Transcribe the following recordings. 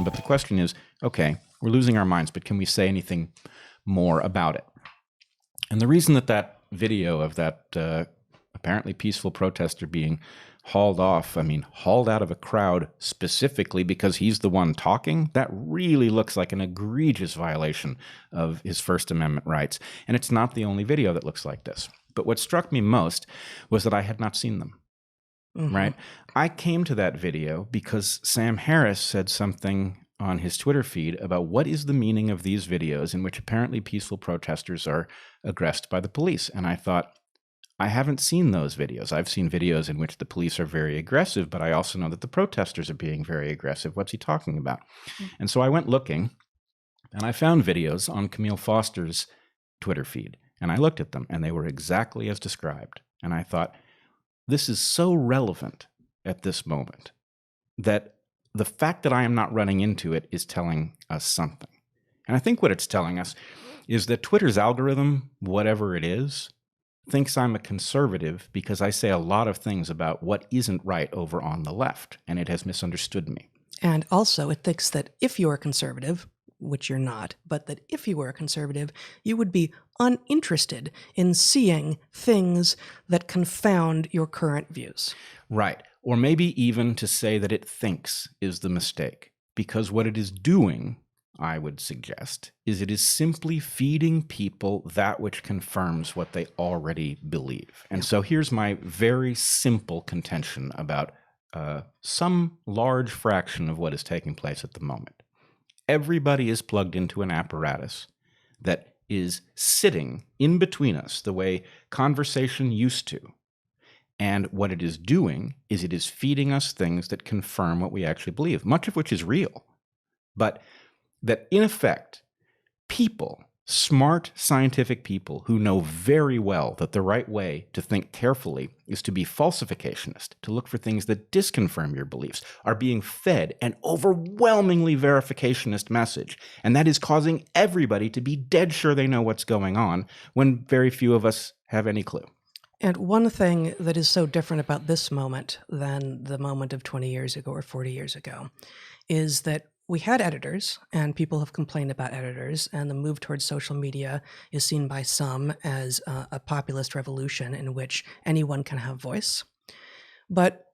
question, but the question is, okay, we're losing our minds, but can we say anything more about it? And the reason that video of that apparently peaceful protester being hauled out of a crowd specifically because he's the one talking, that really looks like an egregious violation of his First Amendment rights. And it's not the only video that looks like this. But what struck me most was that I had not seen them. Mm-hmm. Right? I came to that video because Sam Harris said something on his Twitter feed about what is the meaning of these videos in which apparently peaceful protesters are aggressed by the police. And I thought, I haven't seen those videos. I've seen videos in which the police are very aggressive, but I also know that the protesters are being very aggressive. What's he talking about? Mm-hmm. And so I went looking, and I found videos on Camille Foster's Twitter feed. And I looked at them, and they were exactly as described. And I thought, this is so relevant at this moment that the fact that I am not running into it is telling us something. And I think what it's telling us is that Twitter's algorithm, whatever it is, thinks I'm a conservative because I say a lot of things about what isn't right over on the left, and it has misunderstood me. And also it thinks that if you're a conservative, which you're not, but that if you were a conservative, you would be uninterested in seeing things that confound your current views. Right. Or maybe even to say that it thinks is the mistake, because what it is doing, I would suggest, is it is simply feeding people that which confirms what they already believe. And so here's my very simple contention about some large fraction of what is taking place at the moment. Everybody is plugged into an apparatus that is sitting in between us the way conversation used to. And what it is doing is it is feeding us things that confirm what we actually believe, much of which is real. But that in effect, people, smart scientific people who know very well that the right way to think carefully is to be falsificationist, to look for things that disconfirm your beliefs, are being fed an overwhelmingly verificationist message. And that is causing everybody to be dead sure they know what's going on when very few of us have any clue. And one thing that is so different about this moment than the moment of 20 years ago or 40 years ago is that we had editors, and people have complained about editors, and the move towards social media is seen by some as a populist revolution in which anyone can have voice. But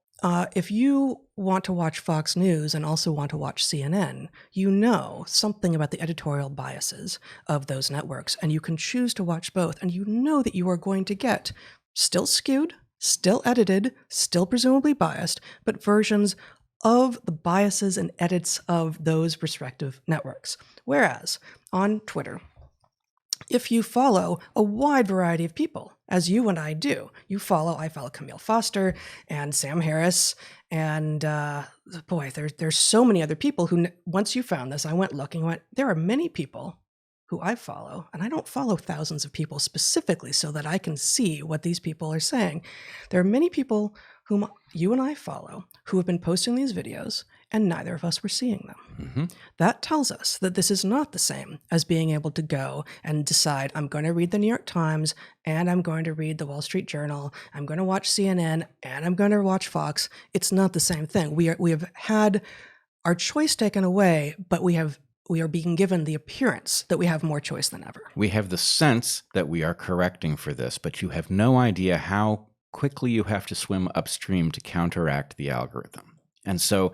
if you want to watch Fox News and also want to watch CNN, you know something about the editorial biases of those networks, and you can choose to watch both, and you know that you are going to get still skewed, still edited, still presumably biased, but versions of the biases and edits of those respective networks. Whereas on Twitter, if you follow a wide variety of people, as you and I do, I follow Camille Foster and Sam Harris, and there's so many other people who, once you found this, I went looking, there are many people who I follow, and I don't follow thousands of people specifically so that I can see what these people are saying. There are many people whom you and I follow who have been posting these videos, and neither of us were seeing them. Mm-hmm. That tells us that this is not the same as being able to go and decide, I'm going to read the New York Times, and I'm going to read the Wall Street Journal, I'm going to watch CNN, and I'm going to watch Fox. It's not the same thing. We have had our choice taken away, but we are being given the appearance that we have more choice than ever. We have the sense that we are correcting for this, but you have no idea how quickly you have to swim upstream to counteract the algorithm. And so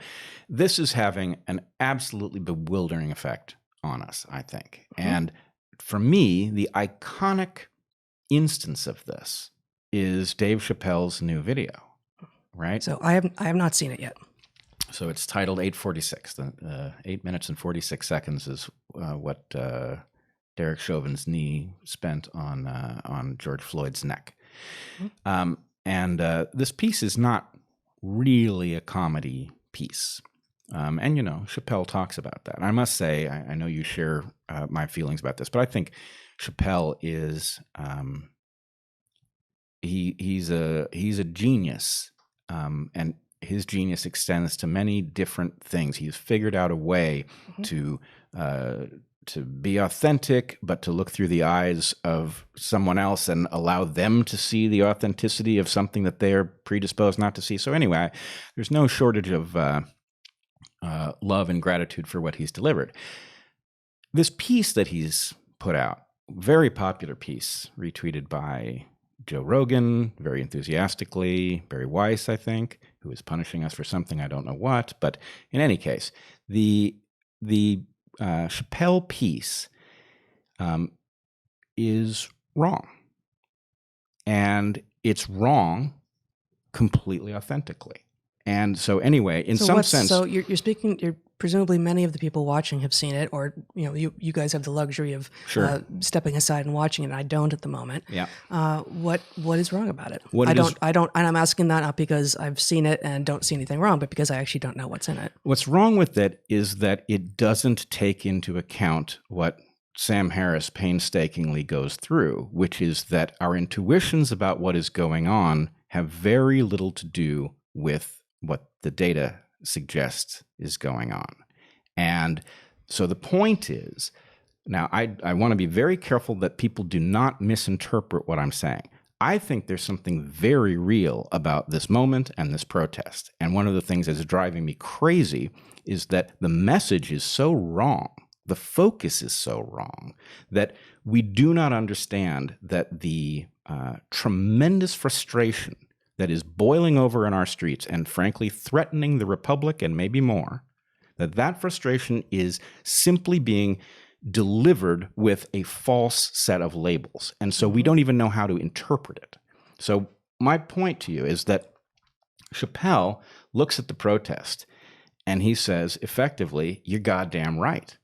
this is having an absolutely bewildering effect on us, I think. Mm-hmm. And for me, the iconic instance of this is Dave Chappelle's new video, right? So I have not seen it yet. So it's titled 8:46. 8 minutes and 46 seconds is what Derek Chauvin's knee spent on George Floyd's neck. Mm-hmm. And this piece is not really a comedy piece. And, Chappelle talks about that. And I must say, I know you share my feelings about this, but I think Chappelle is he's a genius, and his genius extends to many different things. He's figured out a way mm-hmm. to be authentic, but to look through the eyes of someone else and allow them to see the authenticity of something that they're predisposed not to see. So anyway, there's no shortage of love and gratitude for what he's delivered. This piece that he's put out, very popular piece, retweeted by Joe Rogan, very enthusiastically, Barry Weiss, I think, who is punishing us for something, I don't know what. But in any case, the Chappelle piece is wrong. And it's wrong completely authentically. And so anyway, in some sense... So you're speaking... Presumably many of the people watching have seen it, or you guys have the luxury of stepping aside and watching it. And I don't at the moment. Yeah. What is wrong about it? I don't, and I'm asking that not because I've seen it and don't see anything wrong, but because I actually don't know what's in it. What's wrong with it is that it doesn't take into account what Sam Harris painstakingly goes through, which is that our intuitions about what is going on have very little to do with what the data suggests is going on. And so the point is, now I want to be very careful that people do not misinterpret what I'm saying. I think there's something very real about this moment and this protest. And one of the things that's driving me crazy is that the message is so wrong, the focus is so wrong, that we do not understand that the tremendous frustration that is boiling over in our streets and frankly threatening the republic and maybe more, that frustration is simply being delivered with a false set of labels. And so we don't even know how to interpret it. So my point to you is that Chappelle looks at the protest and he says, effectively, you're goddamn right,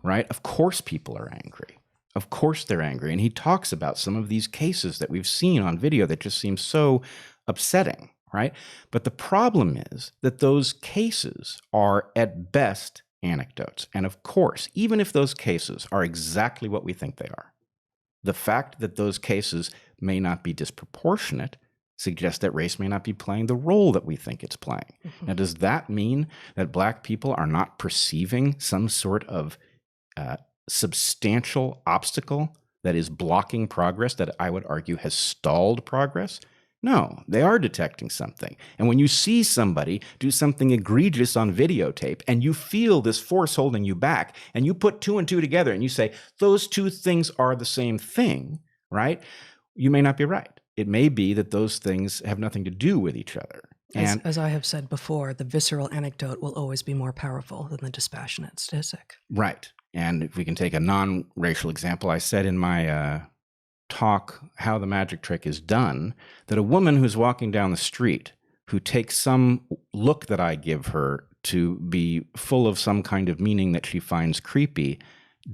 right? Of course people are angry. Of course they're angry. And he talks about some of these cases that we've seen on video that just seem so upsetting, right? But the problem is that those cases are at best anecdotes. And of course, even if those cases are exactly what we think they are, the fact that those cases may not be disproportionate suggests that race may not be playing the role that we think it's playing. Now, does that mean that Black people are not perceiving some sort of substantial obstacle that is blocking progress, that I would argue has stalled progress? No, they are detecting something. And when you see somebody do something egregious on videotape and you feel this force holding you back and you put two and two together and you say, those two things are the same thing, right? You may not be right. It may be that those things have nothing to do with each other. And as I have said before, the visceral anecdote will always be more powerful than the dispassionate statistic. Right. And if we can take a non-racial example, I said in my talk, How the Magic Trick is Done, that a woman who's walking down the street who takes some look that I give her to be full of some kind of meaning that she finds creepy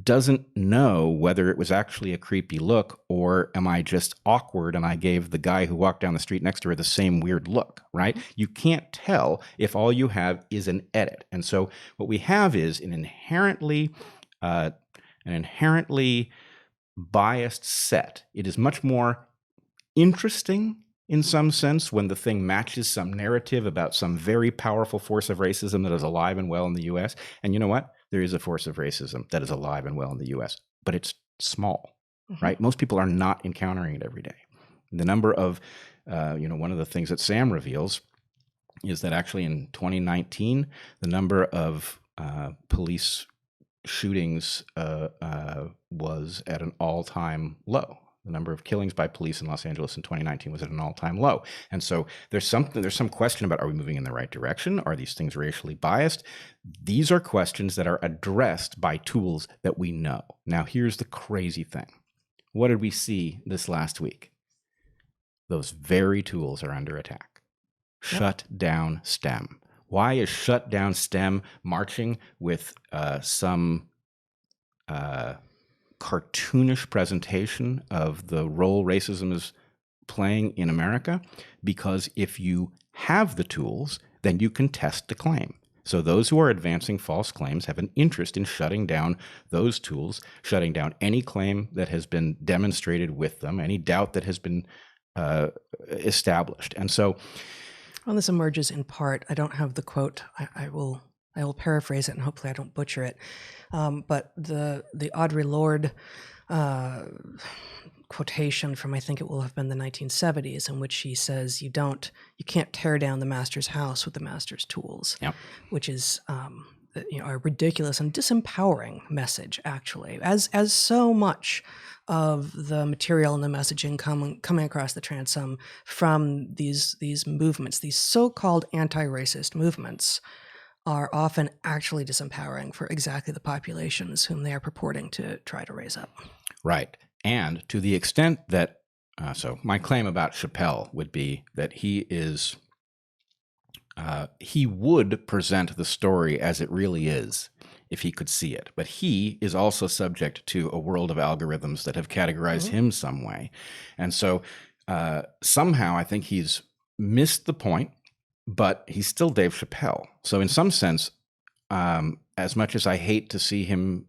doesn't know whether it was actually a creepy look or am I just awkward and I gave the guy who walked down the street next to her the same weird look, right? You can't tell if all you have is an edit. And so what we have is an inherently biased set. It is much more interesting in some sense when the thing matches some narrative about some very powerful force of racism that is alive and well in the U.S. And you know what? There is a force of racism that is alive and well in the U.S., but it's small, right? Most people are not encountering it every day. The number of, one of the things that Sam reveals is that actually in 2019, the number of police shootings was at an all-time low. The number of killings by police in Los Angeles in 2019 was at an all-time low. And so there's some question about, are we moving in the right direction? Are these things racially biased? These are questions that are addressed by tools that we know. Now, here's the crazy thing. What did we see this last week? Those very tools are under attack. Shut down STEM. Why is Shut Down STEM marching with some cartoonish presentation of the role racism is playing in America? Because if you have the tools, then you can test the claim. So those who are advancing false claims have an interest in shutting down those tools, shutting down any claim that has been demonstrated with them, any doubt that has been established. And so... Well, this emerges in part. I don't have the quote. I will paraphrase it, and hopefully I don't butcher it. But the Audrey Lorde quotation from, I think it will have been the 1970s, in which he says, you can't tear down the master's house with the master's tools, Yep. which is a ridiculous and disempowering message, actually, as so much of the material and the messaging coming across the transom from these movements, these so-called anti-racist movements, are often actually disempowering for exactly the populations whom they are purporting to try to raise up. Right. And to the extent that, so my claim about Chappelle would be that he would present the story as it really is if he could see it. But he is also subject to a world of algorithms that have categorized him some way. And so somehow I think he's missed the point, but he's still Dave Chappelle. So in some sense, as much as I hate to see him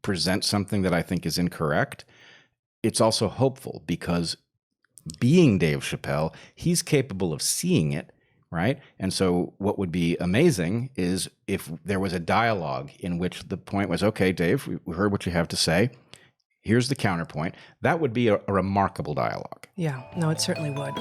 present something that I think is incorrect, it's also hopeful because being Dave Chappelle, he's capable of seeing it, right? And so what would be amazing is if there was a dialogue in which the point was, okay, Dave, we heard what you have to say. Here's the counterpoint. That would be a remarkable dialogue. Yeah, no, it certainly would.